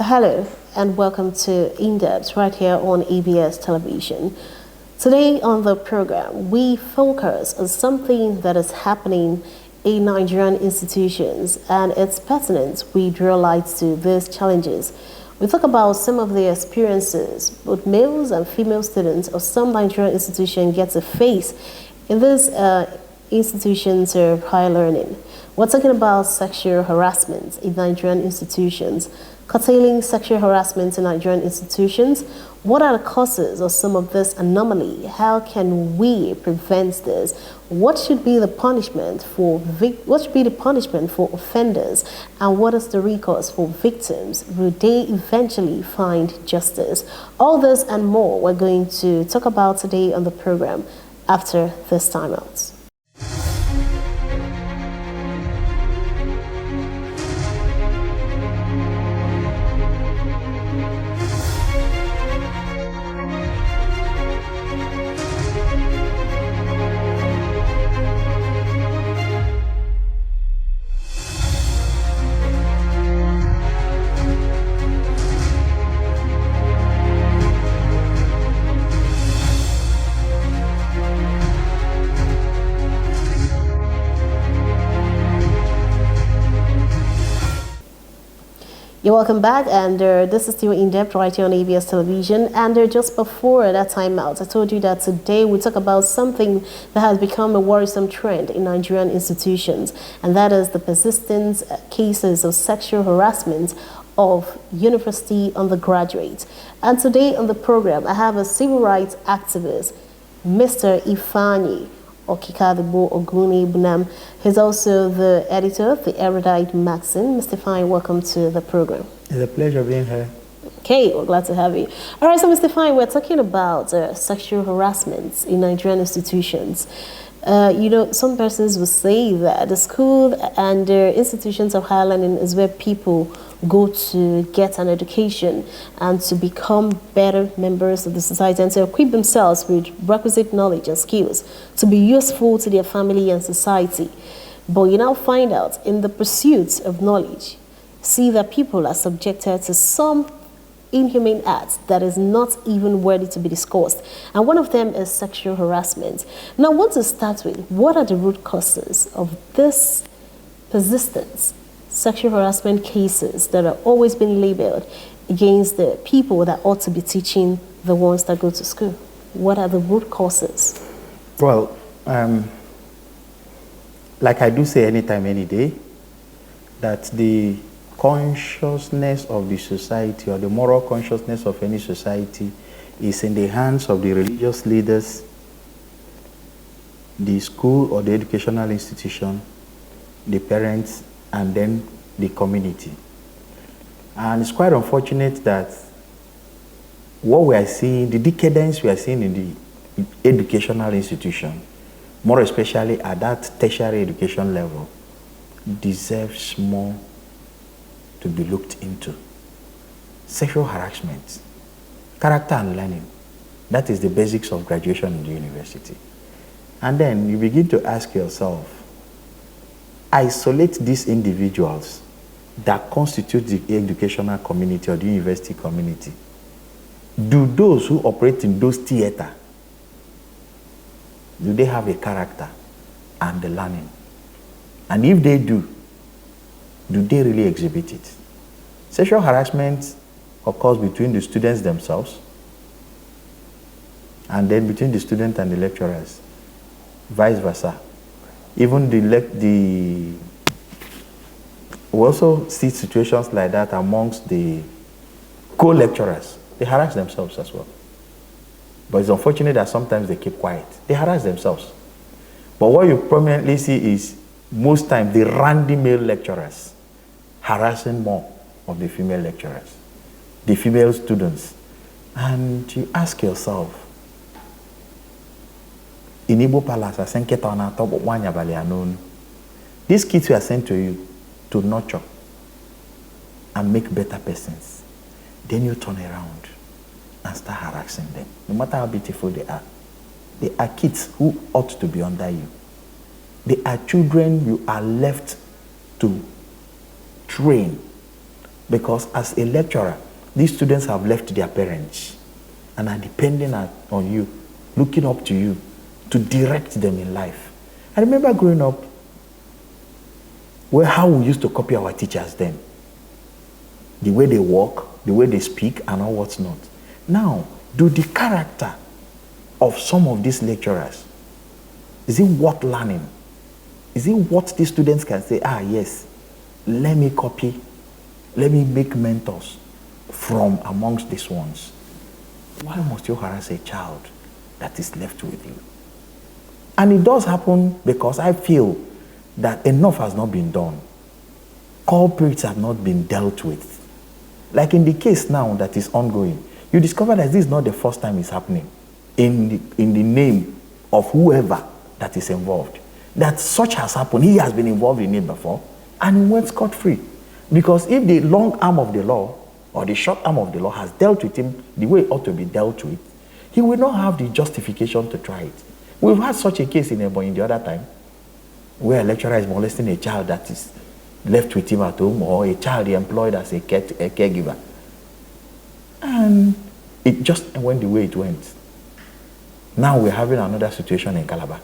Hello and welcome to Indepth right here on ABS television. Today on the program, we focus on something that is happening in Nigerian institutions and its pertinence. We draw light to these challenges. We talk about some of the experiences both males and female students of some Nigerian institutions get to face in these institutions of higher learning. We're talking about sexual harassment in Nigerian institutions, curtailing sexual harassment in Nigerian institutions. What are the causes of some of this anomaly? How can we prevent this? What should be the punishment for offenders? And what is the recourse for victims? Will they eventually find justice? All this and more we're going to talk about today on the program after this time out. You're welcome back, and this is still Indepth right here on ABS television. And just before that time out, I told you that today we talk about something that has become a worrisome trend in Nigerian institutions, and that is the persistent cases of sexual harassment of university undergraduates. And today on the program, I have a civil rights activist, Mr. Ifani Okikadibo Oguni Bunam. He's also the editor of the Erudite magazine. Mr. Fine, welcome to the program. It's a pleasure being here. Okay, we're glad to have you. All right, so Mr. Fine, we're talking about sexual harassment in Nigerian institutions. Some persons will say that the school and institutions of higher learning is where people go to get an education and to become better members of the society and to equip themselves with requisite knowledge and skills to be useful to their family and society. But you now find out in the pursuit of knowledge, see that people are subjected to some inhumane acts that is not even worthy to be discussed. And one of them is sexual harassment. Now, I want to start with, what are the root causes of this persistence sexual harassment cases that are always being labeled against the people that ought to be teaching the ones that go to school? What are the root causes? Well, like I do say anytime, any day, that the consciousness of the society or the moral consciousness of any society is in the hands of the religious leaders, the school or the educational institution, the parents, and then the community. And it's quite unfortunate that what we are seeing, the decadence we are seeing in the educational institution, more especially at that tertiary education level, deserves more to be looked into. Sexual harassment, character and learning, that is the basics of graduation in the university. And then you begin to ask yourself, isolate these individuals that constitute the educational community or the university community. Do those who operate in those theaters, do they have a character and the learning? And if they do they really exhibit it? Sexual harassment occurs between the students themselves and then between the student and the lecturers, vice versa. Even we also see situations like that amongst the co-lecturers. They harass themselves as well. But it's unfortunate that sometimes they keep quiet. They harass themselves. But what you prominently see is most times the randy male lecturers harassing more of the female lecturers, the female students. And you ask yourself, in Igbo Palace, these kids were sent to you to nurture and make better persons. Then you turn around and start harassing them, no matter how beautiful they are. They are kids who ought to be under you. They are children you are left to train, Because as a lecturer, these students have left their parents and are depending on you, looking up to you to direct them in life. I remember growing up, how we used to copy our teachers then. The way they walk, the way they speak, and all what's not. Now, do the character of some of these lecturers, is it worth learning? Is it what these students can say, yes, let me copy, let me make mentors from amongst these ones? Why must you harass a child that is left with you? And it does happen because I feel that enough has not been done. Culprits have not been dealt with. Like in the case now that is ongoing, you discover that this is not the first time it's happening in the name of whoever that is involved. That such has happened, he has been involved in it before, and he went scot-free. Because if the long arm of the law or the short arm of the law has dealt with him the way it ought to be dealt with, he will not have the justification to try it. We've had such a case in Ebonyi the other time, where a lecturer is molesting a child that is left with him at home, or a child he employed as a caregiver. And it just went the way it went. Now we're having another situation in Calabar.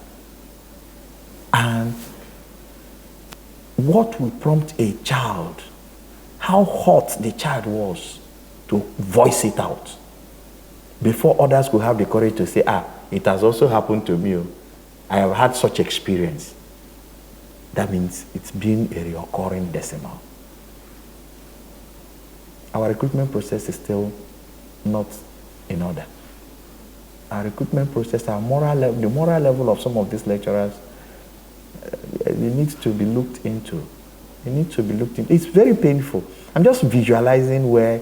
And what will prompt a child, how hot the child was to voice it out before others could have the courage to say, it has also happened to me. I have had such experience. That means it's been a recurring decimal. Our recruitment process is still not in order. Our recruitment process, the moral level of some of these lecturers, it needs to be looked into. It needs to be looked into. It's very painful. I'm just visualizing where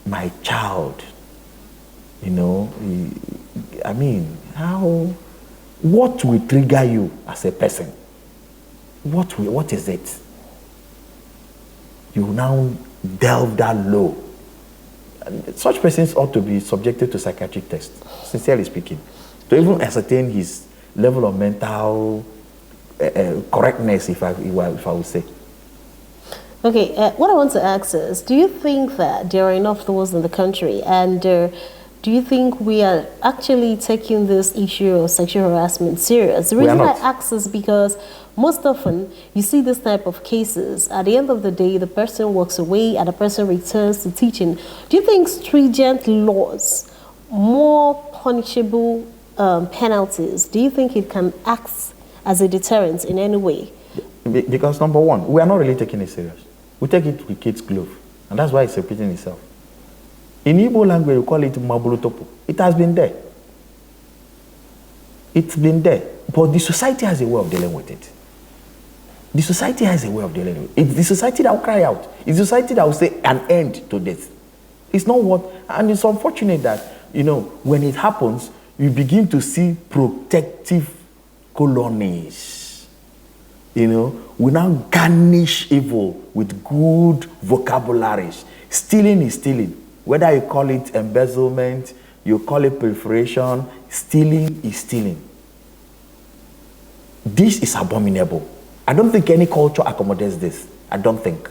my child, what will trigger you as a person? What is it? You now delve that low. And such persons ought to be subjected to psychiatric tests, sincerely speaking, to even ascertain his level of mental correctness, if I would say. Okay, what I want to ask is, do you think that there are enough laws in the country, and do you think we are actually taking this issue of sexual harassment serious? The reason I ask is because most often you see this type of cases. At the end of the day, the person walks away and the person returns to teaching. Do you think stringent laws, more punishable penalties, do you think it can act as a deterrent in any way? Because number one, we are not really taking it serious. We take it with kids' glove, and that's why it's repeating itself. In Igbo language, we call it mabulutopo. It has been there. It's been there. But the society has a way of dealing with it. The society has a way of dealing with it. It's the society that will cry out. It's the society that will say an end to this. It's not what, and it's unfortunate that, when it happens, you begin to see protective colonies. We now garnish evil with good vocabularies. Stealing is stealing. Whether you call it embezzlement, you call it perforation, stealing is stealing. This is abominable. I don't think any culture accommodates this. I don't think.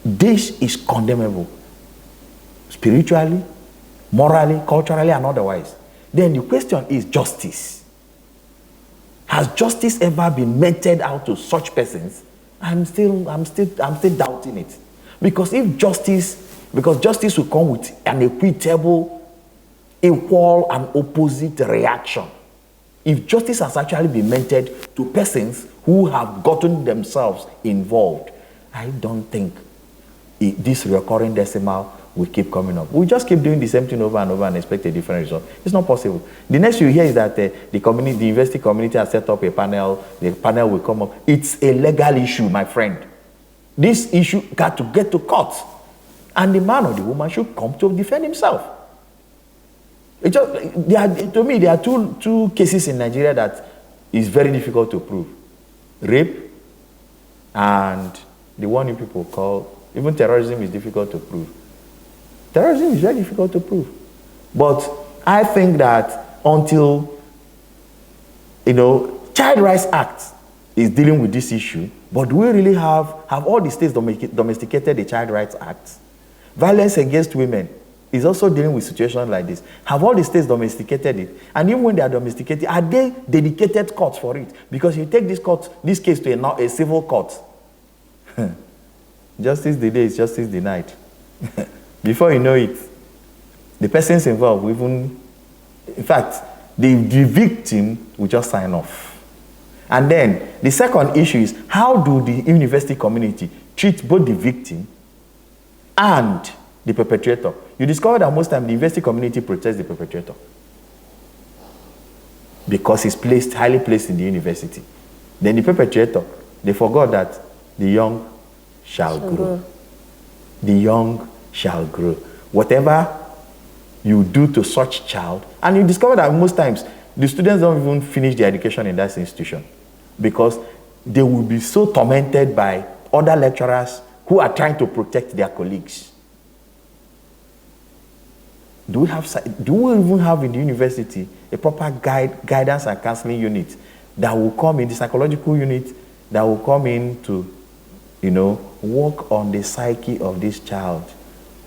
This is condemnable. Spiritually, morally, culturally, and otherwise. Then the question is justice. Has justice ever been meted out to such persons? I'm still doubting it. Because justice will come with an equitable, equal, and opposite reaction. If justice has actually been meted to persons who have gotten themselves involved, I don't think this recurring decimal will keep coming up. We just keep doing the same thing over and over and expect a different result. It's not possible. The next you hear is that the university community has set up a panel. The panel will come up. It's a legal issue, my friend. This issue got to get to court. And the man or the woman should come to defend himself. To me, there are two cases in Nigeria that is very difficult to prove. Rape and the one you people call, even terrorism is difficult to prove. Terrorism is very difficult to prove. But I think that until, Child Rights Act is dealing with this issue, but do we really have all the states domesticated the Child Rights Act? Violence against women is also dealing with situations like this. Have all the states domesticated it? And even when they are domesticated, are they dedicated courts for it? Because you take this case to a civil court, justice delayed is justice denied. Before you know it, the persons involved, in fact, the victim will just sign off. And then the second issue is, how do the university community treat both the victim and the perpetrator? You discover that most times the university community protects the perpetrator because he's highly placed in the university. Then the perpetrator, they forgot that the young shall grow. The young shall grow. Whatever you do to such child, and you discover that most times the students don't even finish their education in that institution because they will be so tormented by other lecturers who are trying to protect their colleagues. Do we even have in the university a proper guidance and counseling unit that will come in, the psychological unit that will come in to, work on the psyche of this child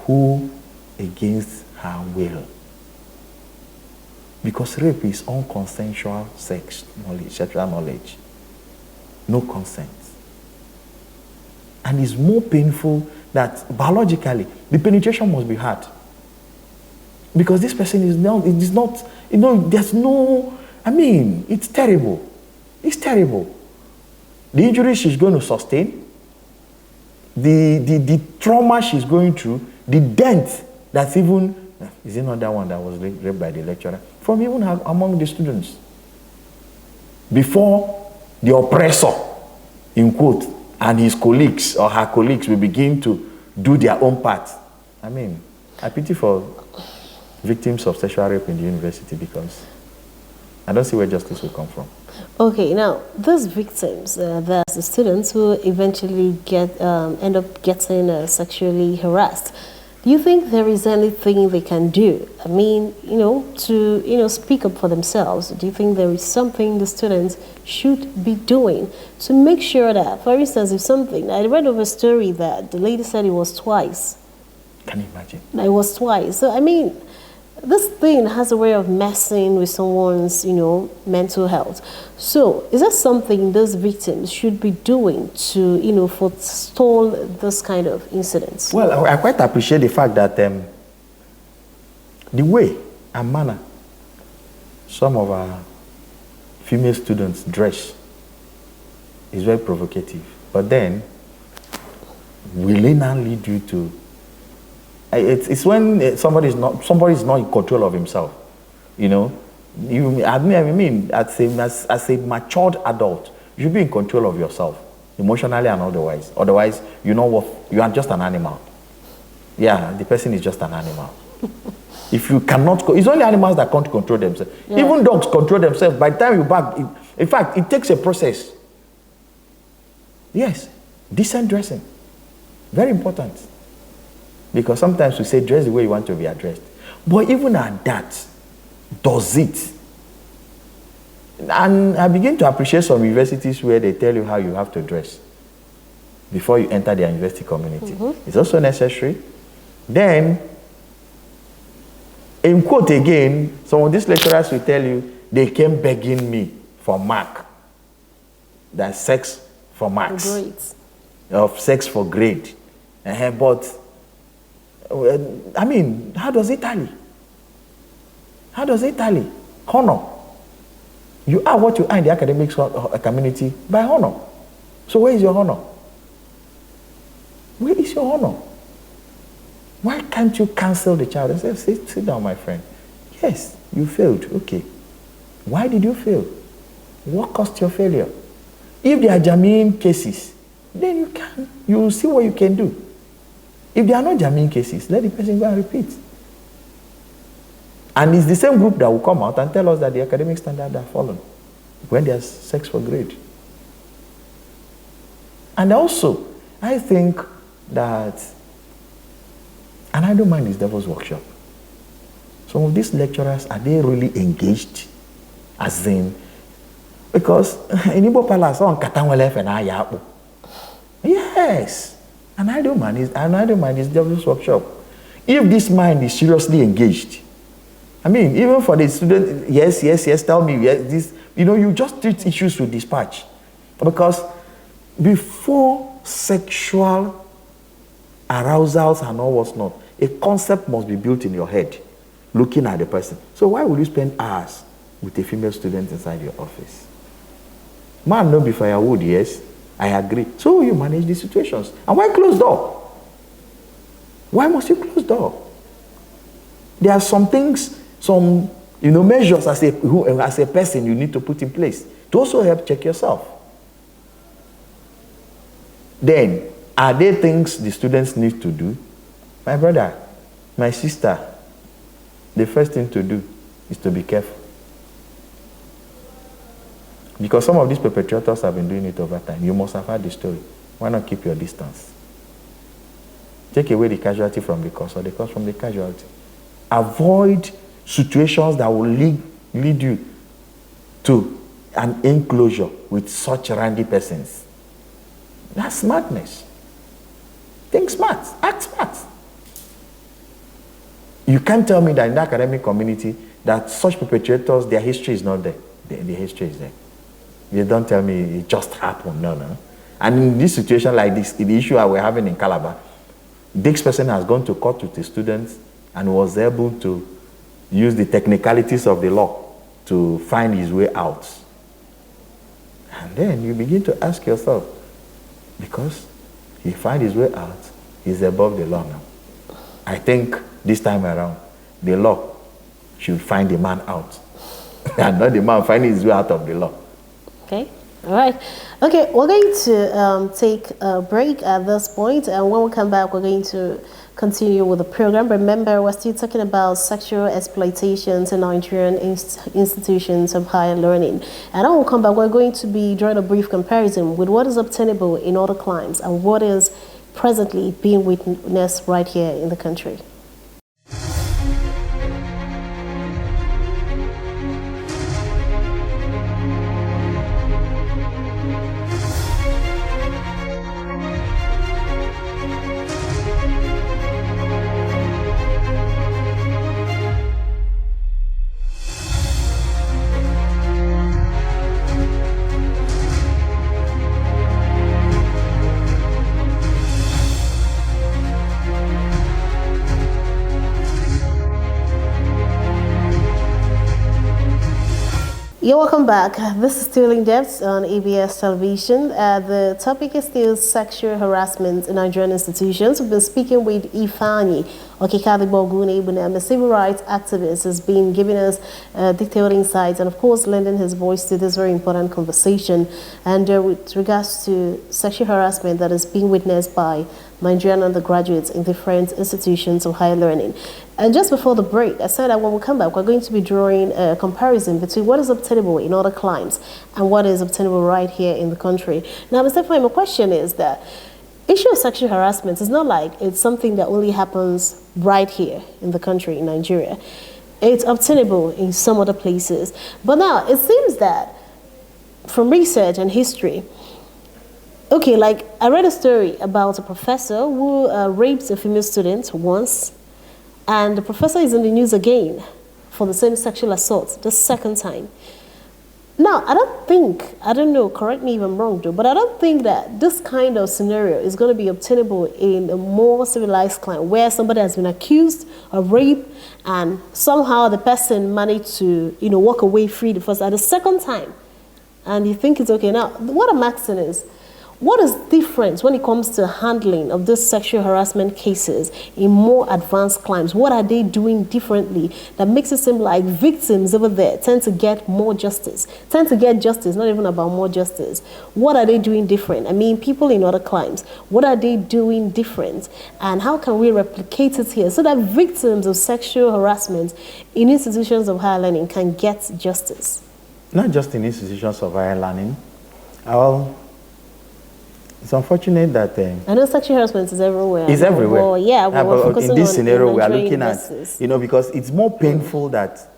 who against her will? Because rape is unconsensual sexual knowledge. No consent. And it's more painful that biologically, the penetration must be hard. Because this person is not, there's no, it's terrible. It's terrible. The injury she's going to sustain, the trauma she's going through, the dent that's even, is another one that was raped by the lecturer, from even among the students. Before the oppressor, in quote, and his colleagues or her colleagues will begin to do their own part. I pity for victims of sexual rape in the university because I don't see where justice will come from. Okay, now those victims, there's the students who eventually end up getting sexually harassed. Do you think there is anything they can do? To speak up for themselves. Do you think there is something the students should be doing to make sure that, for instance, I read of a story that the lady said it was twice. Can you imagine? It was twice. So this thing has a way of messing with someone's, mental health. So, is that something those victims should be doing to, forestall this kind of incidents? Well, I quite appreciate the fact that the way and manner some of our female students dress is very provocative. But then, will it now lead you to? It's when somebody is not in control of himself, as a matured adult, you should be in control of yourself, emotionally and otherwise. Otherwise, you are just an animal. Yeah, the person is just an animal. If you cannot, it's only animals that can't control themselves. Yeah. Even dogs control themselves. By the time you back, in fact, it takes a process. Yes, decent dressing, very important. Because sometimes we say, dress the way you want to be addressed. But even at that, does it? And I begin to appreciate some universities where they tell you how you have to dress before you enter their university community. Mm-hmm. It's also necessary. Then, in quote again, some of these lecturers will tell you, they came begging me for mark. That's sex for marks. Grades. Of sex for grade. But how does it tally? How does it tally? Honor. You are what you are in the academic community by honor. So where is your honor? Where is your honor? Why can't you cancel the child and say, sit down, my friend. Yes, you failed. Okay. Why did you fail? What caused your failure? If there are germane cases, then you will see what you can do. If there are no germane cases, let the person go and repeat. And it's the same group that will come out and tell us that the academic standards are fallen when there's sex for grade. And also, I think that, and I don't mind this devil's workshop, some of these lecturers, are they really engaged? As in, Because in Igbo Palace, on Katanwele Yapo. Yes. And I don't mind this devil's workshop. If this mind is seriously engaged, I mean, even for the student, yes, tell me, yes, this, you just treat issues with dispatch. Because before sexual arousals and all what's not, a concept must be built in your head, looking at the person. So why would you spend hours with a female student inside your office? Man, no be firewood, yes, I agree. So you manage these situations. And why close door? Why must you close door? There are some things, some measures as a person you need to put in place to also help check yourself. Then, are there things the students need to do? My brother, my sister, the first thing to do is to be careful. Because some of these perpetrators have been doing it over time. You must have heard the story. Why not keep your distance? Take away the casualty from the cause or the cause from the casualty. Avoid situations that will lead you to an enclosure with such randy persons. That's madness. Think smart. Act smart. You can't tell me that in the academic community that such perpetrators, their history is not there. The history is there. You don't tell me it just happened. No. And in this situation like this, the issue we're having in Calabar, this person has gone to court with the students and was able to use the technicalities of the law to find his way out. And then you begin to ask yourself, because he find his way out, he's above the law now. I think this time around, the law should find the man out and not the man finding his way out of the law. Okay, all right. Okay, we're going to take a break at this point, and when we come back, we're going to continue with the program. Remember, we're still talking about sexual exploitations in Nigerian institutions of higher learning. And when we come back, we're going to be drawing a brief comparison with what is obtainable in other climes and what is presently being witnessed right here in the country. You're welcome back. This is still Indepth on ABS television. The topic is still sexual harassment in Nigerian institutions. We've been speaking with Ifeanyi Okikadibogune, a civil rights activist, has been giving us detailed insights and, of course, lending his voice to this very important conversation. And with regards to sexual harassment that is being witnessed by Nigerian undergraduates in different institutions of higher learning. And just before the break, I said that when we come back, we're going to be drawing a comparison between what is obtainable in other climes and what is obtainable right here in the country. Now, Mr. Fine, my question is that issue of sexual harassment is not like it's something that only happens right here in the country, in Nigeria. It's obtainable in some other places. But now, it seems that from research and history, okay, like I read a story about a professor who raped a female student once, and the professor is in the news again for the same sexual assault, the second time. Now, I don't know, correct me if I'm wrong though, but I don't think that this kind of scenario is going to be obtainable in a more civilized clime where somebody has been accused of rape and somehow the person managed to, walk away free the first, at the second time, and you think it's okay. Now, what I'm asking is, what is different when it comes to handling of these sexual harassment cases in more advanced climes? What are they doing differently that makes it seem like victims over there tend to get more justice, not even about more justice? What are they doing different? I mean, people in other climes, what are they doing different? And how can we replicate it here so that victims of sexual harassment in institutions of higher learning can get justice? Not just in institutions of higher learning. It's unfortunate that I know sexual harassment is everywhere. It's everywhere. Well, yeah, but we're focusing in this on scenario we are Nigerian looking at, because it's more painful that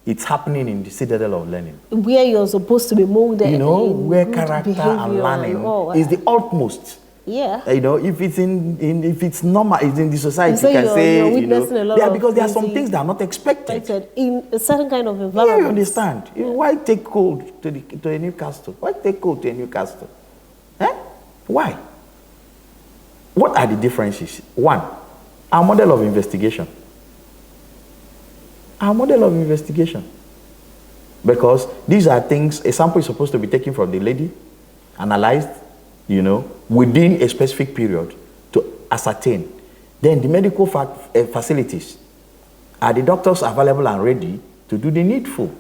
it's happening in the citadel of learning. Where you're supposed to be molded. You know, in where good character behavior and learning all. is the utmost. Yeah. You know, if it's if it's normal, it's in the society, You say can you're say, witnessing a lot of because there are some crazy- things that are not expected. In a certain kind of Yeah, environment. you understand. Why take cold to a new castle? Why take cold to a new castle? Eh? Why? What are the differences? One, our model of investigation. Our model of investigation. Because these are things, a sample is supposed to be taken from the lady, analyzed, you know, within a specific period to ascertain. Then the medical facilities, are the doctors available and ready to do the needful?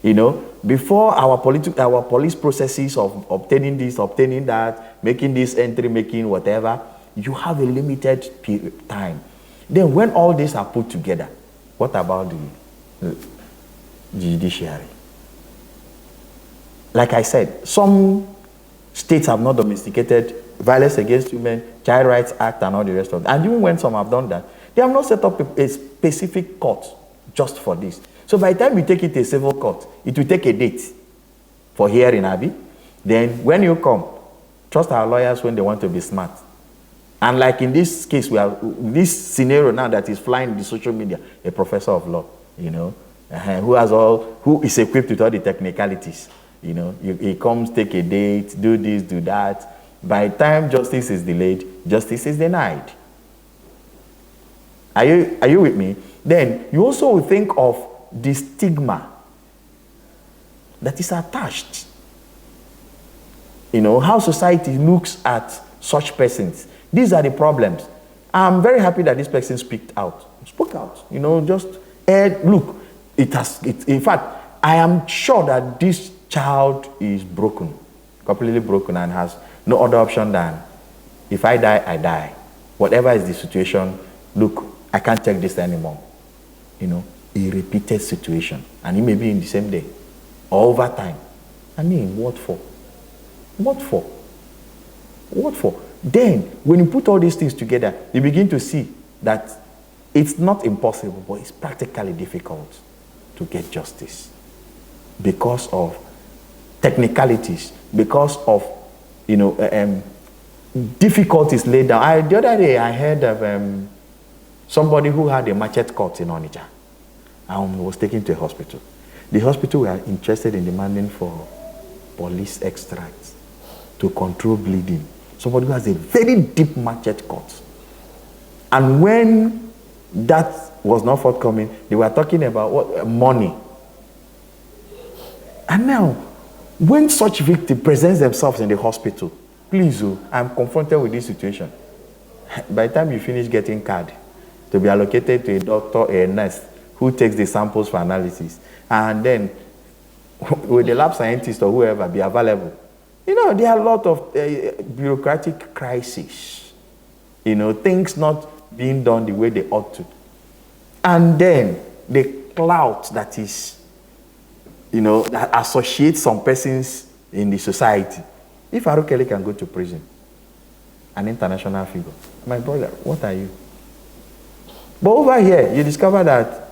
You know, before our police processes of obtaining this, obtaining that, making this entry, making whatever, you have a limited time. Then when all these are put together, what about the judiciary? Like I said, some states have not domesticated Violence Against Women, Child Rights Act, and all the rest of it. And even when some have done that, they have not set up a specific court just for this. So by the time you take it to a civil court, it will take a date for hearing, Abby. Then when you come, trust our lawyers when they want to be smart. And like in this case, we have this scenario now that is flying in the social media, a professor of law, you know, who is equipped with all the technicalities. You know, he comes, take a date, do this, do that. By the time justice is delayed, justice is denied. Are you with me? Then you also will think of the stigma that is attached. You know, how society looks at such persons. These are the problems. I'm very happy that this person spoke out. You know, just look, in fact, I am sure that this child is broken, completely broken, and has no other option than, if I die, I die. Whatever is the situation, look, I can't take this anymore. You know, a repeated situation. And it may be in the same day or over time. I mean, what for? What for? What for? Then, when you put all these things together, you begin to see that it's not impossible, but it's practically difficult to get justice because of technicalities, because of, you know, difficulties laid down. The other day, I heard of somebody who had a machete cut in Onitsha and was taken to a hospital. The hospital were interested in demanding for police extracts to control bleeding. Somebody who has a very deep machete cut. And when that was not forthcoming, they were talking about what? Money. And now, when such victim presents themselves in the hospital, please, I'm confronted with this situation. By the time you finish getting card, to be allocated to a doctor or a nurse who takes the samples for analysis, and then with the lab scientist or whoever be available. You know, there are a lot of bureaucratic crises. You know, things not being done the way they ought to. And then the clout that is, you know, that associates some persons in the society. If Farouk Kelly can go to prison, an international figure, my brother, what are you? But over here, you discover that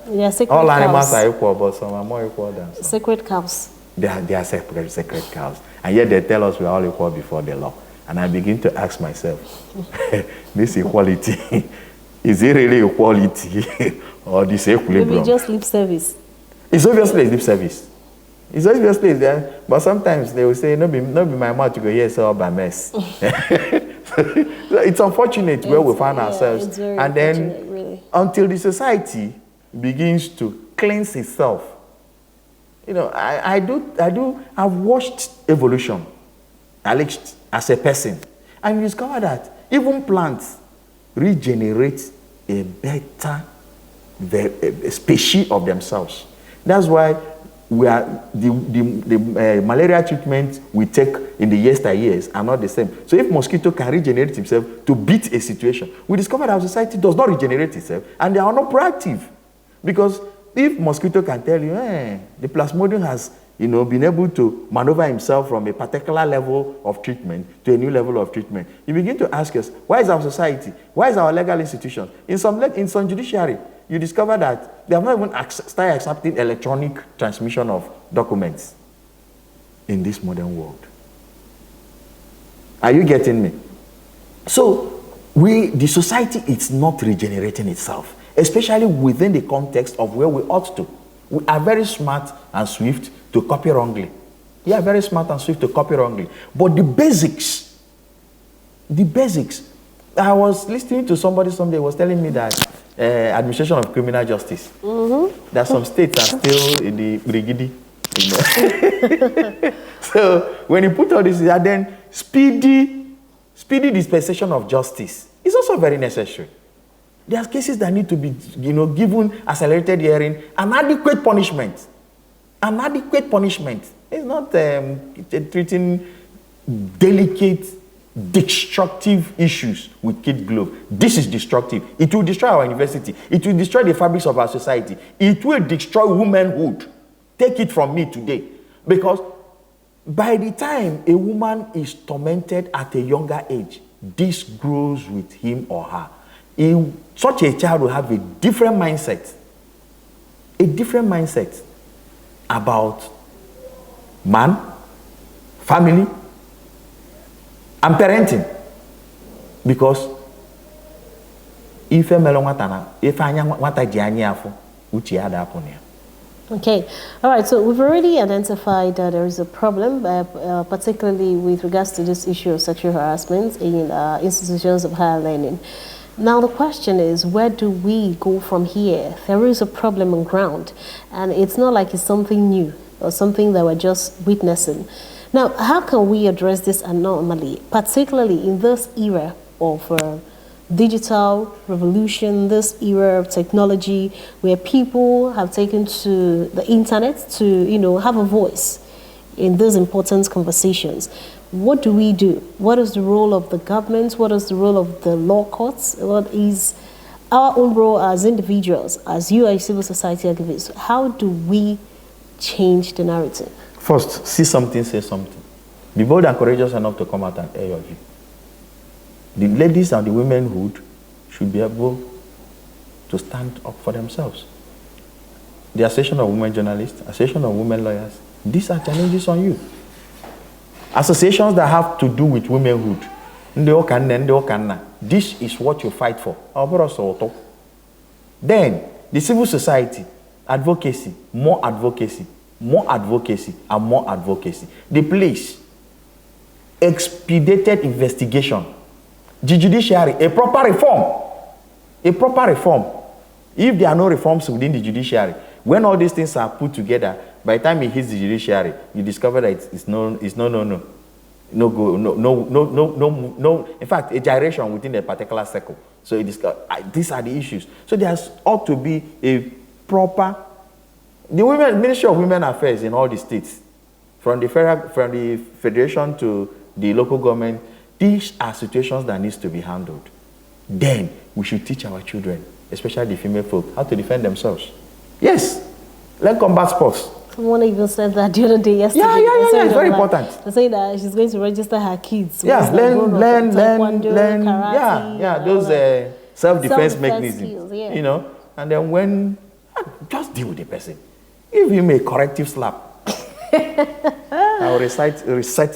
all animals are equal, but some are more equal than some. Sacred cows. They are sacred cows. And yet they tell us we are all equal before the law. And I begin to ask myself, this equality, is it really equality or this equilibrium? Maybe just lip service. It's obviously lip service. It's obviously there, but sometimes they will say, no be my mouth to go here, so by mess. So it's unfortunate where we find ourselves. And then really, until the society begins to cleanse itself. You know, I've watched evolution, Alex, as a person, and you discover that even plants regenerate a better species of themselves. That's why we are the malaria treatment we take in the yesteryears are not the same. So if mosquito can regenerate himself to beat a situation, we discover that our society does not regenerate itself, and they are not proactive. Because if mosquito can tell you, the plasmodium has, you know, been able to maneuver himself from a particular level of treatment to a new level of treatment, you begin to ask us, why is our society, why is our legal institution, in some judiciary, you discover that they have not even started accepting electronic transmission of documents in this modern world. Are you getting me? So, the society is not regenerating itself, especially within the context of where we ought to. We are very smart and swift to copy wrongly. Yeah, very smart and swift to copy wrongly. But the basics, I was listening to somebody someday was telling me that administration of criminal justice, that some states are still in the brigidi, you know. So when you put all this, then speedy dispensation of justice is also very necessary. There are cases that need to be, given accelerated hearing and adequate punishment. An adequate punishment. It's not treating delicate, destructive issues with kid glove. This is destructive. It will destroy our university. It will destroy the fabrics of our society. It will destroy womanhood. Take it from me today. Because by the time a woman is tormented at a younger age, this grows with him or her. Such a child will have a different mindset. A different mindset about man, family, and parenting. Because if a melon if I am what I afo, which had happened here. Okay, all right, so we've already identified that there is a problem, particularly with regards to this issue of sexual harassment in institutions of higher learning. Now the question is, where do we go from here? There is a problem on ground, and it's not like it's something new or something that we're just witnessing. Now, how can we address this anomaly, particularly in this era of digital revolution, this era of technology, where people have taken to the internet to, have a voice in these important conversations? What do we do? What is the role of the government? What is the role of the law courts? What is our own role as individuals, as you as civil society activists? How do we change the narrative? First, see something, say something. Be bold and courageous enough to come out and air your view. The ladies and the womenhood should be able to stand up for themselves. The Association of Women Journalists, Association of Women Lawyers, these are challenges on you. Associations that have to do with womenhood, this is what you fight for. Then, the civil society, advocacy, more advocacy, more advocacy, and more advocacy. The police, expedited investigation. The judiciary, a proper reform. A proper reform. If there are no reforms within the judiciary, when all these things are put together, by the time it hits the judiciary, you discover that it's no. In fact, a gyration within a particular circle. So these are the issues. So there ought to be a proper. The Ministry of Women Affairs in all the states, from the federation to the local government, these are situations that needs to be handled. Then we should teach our children, especially the female folk, how to defend themselves. Yes, learn combat sports. Someone even said that the other day, yesterday. Yeah, it's very important. They say that she's going to register her kids. Yeah, learn, karate, those self-defense mechanisms, skills, yeah. And then just deal with the person. Give him a corrective slap. I'll reset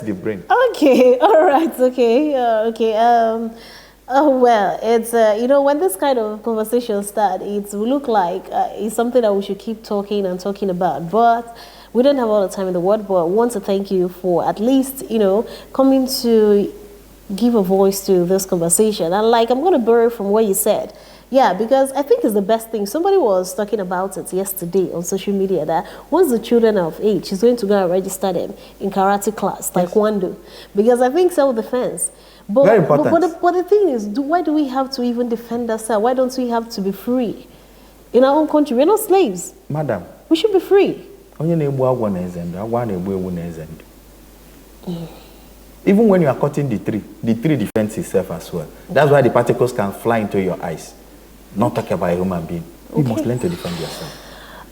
the brain. Okay, all right, okay. Well, it's, when this kind of conversation starts, it will look like it's something that we should keep talking about. But we don't have all the time in the world, but I want to thank you for at least, coming to give a voice to this conversation. And I'm going to borrow from what you said. Yeah, because I think it's the best thing. Somebody was talking about it yesterday on social media that once the children are of age, he's going to go and register them in karate class, taekwondo. Because I think self-defense. But, very important. But the thing is, why do we have to even defend ourselves? Why don't we have to be free? In our own country, we're not slaves. Madam. We should be free. Even when you are cutting the tree defends itself as well. That's why the particles can fly into your eyes. Not talk about a human being. You must learn to defend yourself.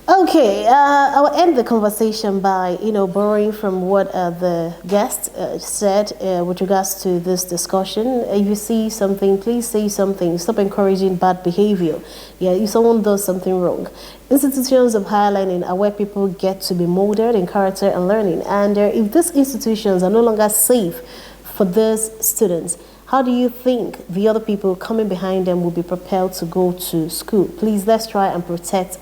Okay, I'll end the conversation by, borrowing from what the guest said with regards to this discussion. If you see something, please say something. Stop encouraging bad behavior. Yeah, if someone does something wrong. Institutions of higher learning are where people get to be molded in character and learning. And if these institutions are no longer safe for these students, how do you think the other people coming behind them will be propelled to go to school? Please, let's try and protect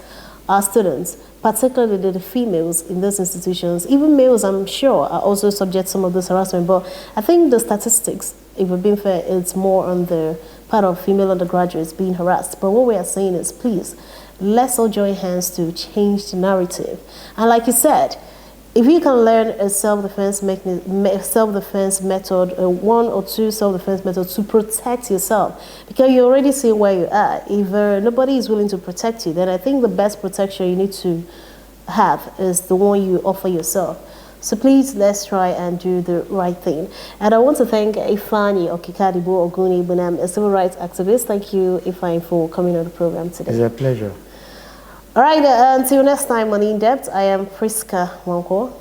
our students, particularly the females in those institutions. Even males, I'm sure, are also subject to some of this harassment. But I think the statistics, if we're being fair, it's more on the part of female undergraduates being harassed. But what we are saying is, please, let's all join hands to change the narrative. And like you said, if you can learn a self-defense method, one or two self-defense methods to protect yourself, because you already see where you are. If nobody is willing to protect you, then I think the best protection you need to have is the one you offer yourself. So please, let's try and do the right thing. And I want to thank Ifeanyi Okikadibo Oguni Bunam, a civil rights activist. Thank you, Ifeanyi, for coming on the program today. It's a pleasure. All right, until next time on In Depth, I am Priska Wanko.